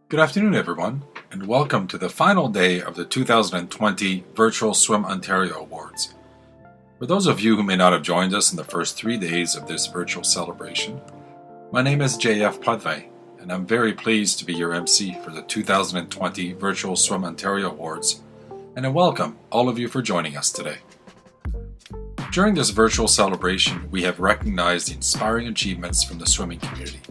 Good afternoon, everyone, and welcome to the final day of the 2020 Virtual Swim Ontario Awards. For those of you who may not have joined us in the first 3 days of this virtual celebration, my name is J.F. Padvay, and I'm very pleased to be your MC for the 2020 Virtual Swim Ontario Awards, and I welcome all of you for joining us today. During this virtual celebration, we have recognized the inspiring achievements from the swimming community.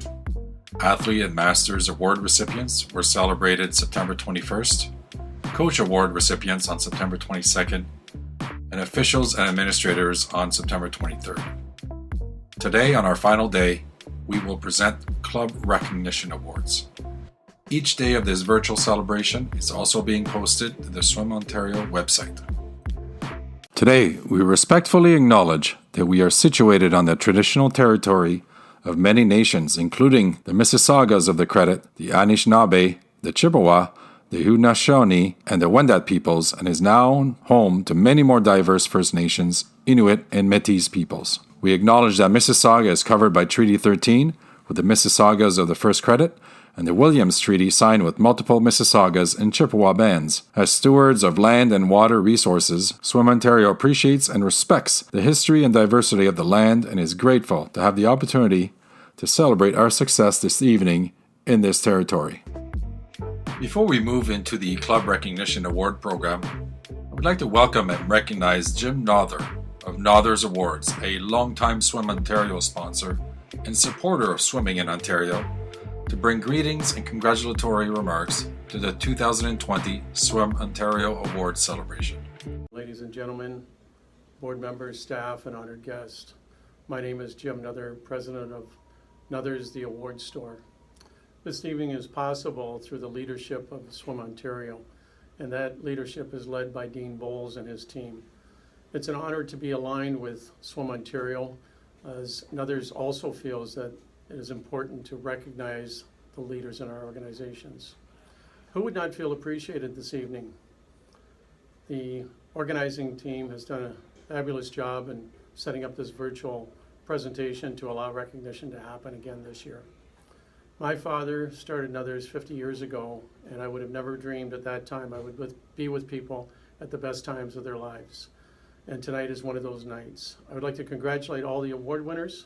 Athlete and Masters Award recipients were celebrated September 21st, Coach Award recipients on September 22nd, and officials and administrators on September 23rd. Today, on our final day, we will present Club Recognition Awards. Each day of this virtual celebration is also being posted to the Swim Ontario website. Today, we respectfully acknowledge that we are situated on the traditional territory of many nations, including the Mississaugas of the Credit, the Anishinaabe, the Chippewa, the Haudenosaunee, and the Wendat peoples, and is now home to many more diverse First Nations, Inuit, and Métis peoples. We acknowledge that Mississauga is covered by Treaty 13 with the Mississaugas of the First Credit, and the Williams Treaty signed with multiple Mississaugas and Chippewa bands. As stewards of land and water resources, Swim Ontario appreciates and respects the history and diversity of the land and is grateful to have the opportunity to celebrate our success this evening in this territory. Before we move into the Club Recognition Award program, I would like to welcome and recognize Jim Nother of Nother's Awards, a longtime Swim Ontario sponsor and supporter of swimming in Ontario, to bring greetings and congratulatory remarks to the 2020 Swim Ontario Awards celebration. Ladies and gentlemen, board members, staff, and honored guests, my name is Jim Nother, president of Nother's The Award Store. This evening is possible through the leadership of Swim Ontario, and that leadership is led by Dean Bowles and his team. It's an honor to be aligned with Swim Ontario, as Nother's also feels that it is important to recognize the leaders in our organizations. Who would not feel appreciated this evening? The organizing team has done a fabulous job in setting up this virtual presentation to allow recognition to happen again this year. My father started Nother's 50 years ago, and I would have never dreamed at that time I would be with people at the best times of their lives. And tonight is one of those nights. I would like to congratulate all the award winners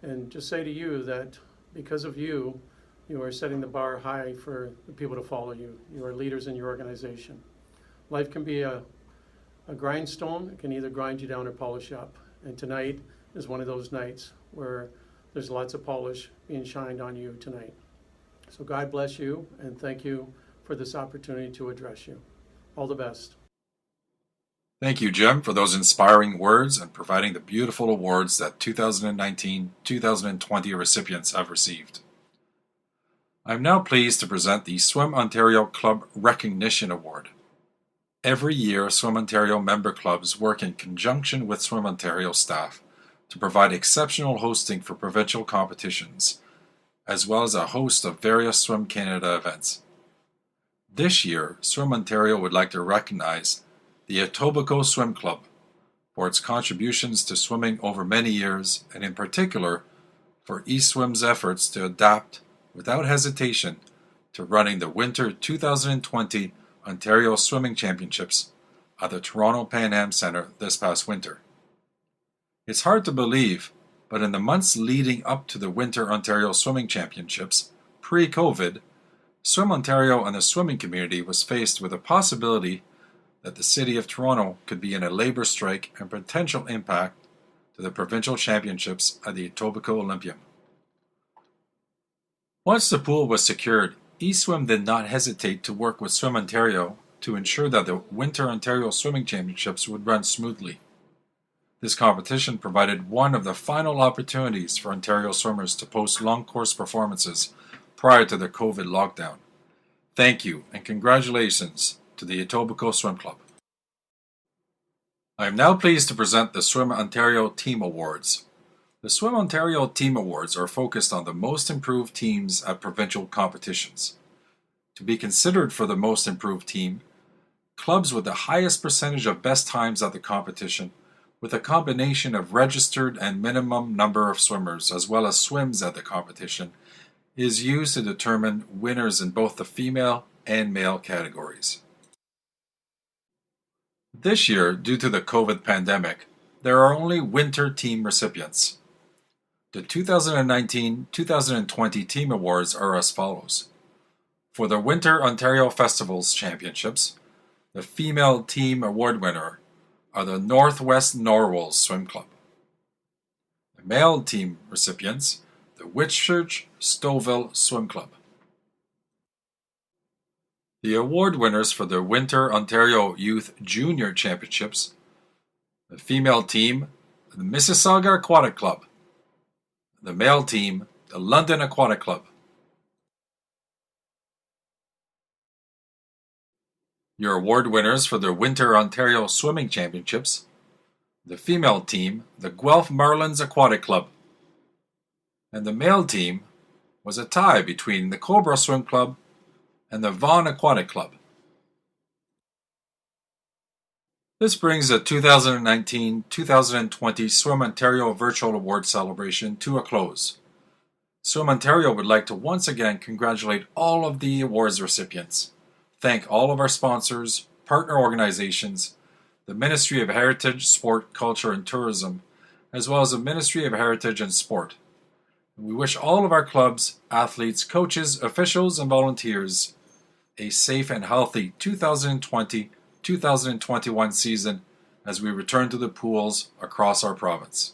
and just say to you that because of you, you are setting the bar high for the people to follow you. You are leaders in your organization. Life can be a grindstone. It can either grind you down or polish you up. And tonight is one of those nights where there's lots of polish being shined on you tonight. So God bless you, and thank you for this opportunity to address you. All the best. Thank you, Jim, for those inspiring words and providing the beautiful awards that 2019-2020 recipients have received. I am now pleased to present the Swim Ontario Club Recognition Award. Every year, Swim Ontario member clubs work in conjunction with Swim Ontario staff to provide exceptional hosting for provincial competitions, as well as a host of various Swim Canada events. This year, Swim Ontario would like to recognize the Etobicoke Swim Club for its contributions to swimming over many years, and in particular for eSwim's efforts to adapt without hesitation to running the Winter 2020 Ontario Swimming Championships at the Toronto Pan Am Centre this past winter. It's hard to believe, but in the months leading up to the Winter Ontario Swimming Championships, pre-COVID, Swim Ontario and the swimming community was faced with a possibility that the City of Toronto could be in a labour strike and potential impact to the provincial championships at the Etobicoke Olympium. Once the pool was secured, eSwim did not hesitate to work with Swim Ontario to ensure that the Winter Ontario Swimming Championships would run smoothly. This competition provided one of the final opportunities for Ontario swimmers to post long course performances prior to the COVID lockdown. Thank you and congratulations to the Etobicoke Swim Club. I am now pleased to present the Swim Ontario Team Awards. The Swim Ontario Team Awards are focused on the most improved teams at provincial competitions. To be considered for the most improved team, clubs with the highest percentage of best times at the competition, with a combination of registered and minimum number of swimmers as well as swims at the competition, is used to determine winners in both the female and male categories. This year, due to the COVID pandemic, there are only winter team recipients. The 2019-2020 team awards are as follows. For the Winter Ontario Festivals Championships, the female team award winner are the Northwest Norwalls Swim Club. The male team recipients, the Whitchurch Stouffville Swim Club. The award winners for the Winter Ontario Youth Junior Championships, the female team, the Mississauga Aquatic Club. The male team, the London Aquatic Club. Your award winners for the Winter Ontario Swimming Championships, the female team, the Guelph Marlins Aquatic Club. And the male team was a tie between the Cobra Swim Club and the Vaughan Aquatic Club. This brings the 2019-2020 Swim Ontario Virtual Award Celebration to a close. Swim Ontario would like to once again congratulate all of the awards recipients, thank all of our sponsors, partner organizations, the Ministry of Heritage, Sport, Culture and Tourism, as well as the Ministry of Heritage and Sport. We wish all of our clubs, athletes, coaches, officials, and volunteers a safe and healthy 2020-2021 season as we return to the pools across our province.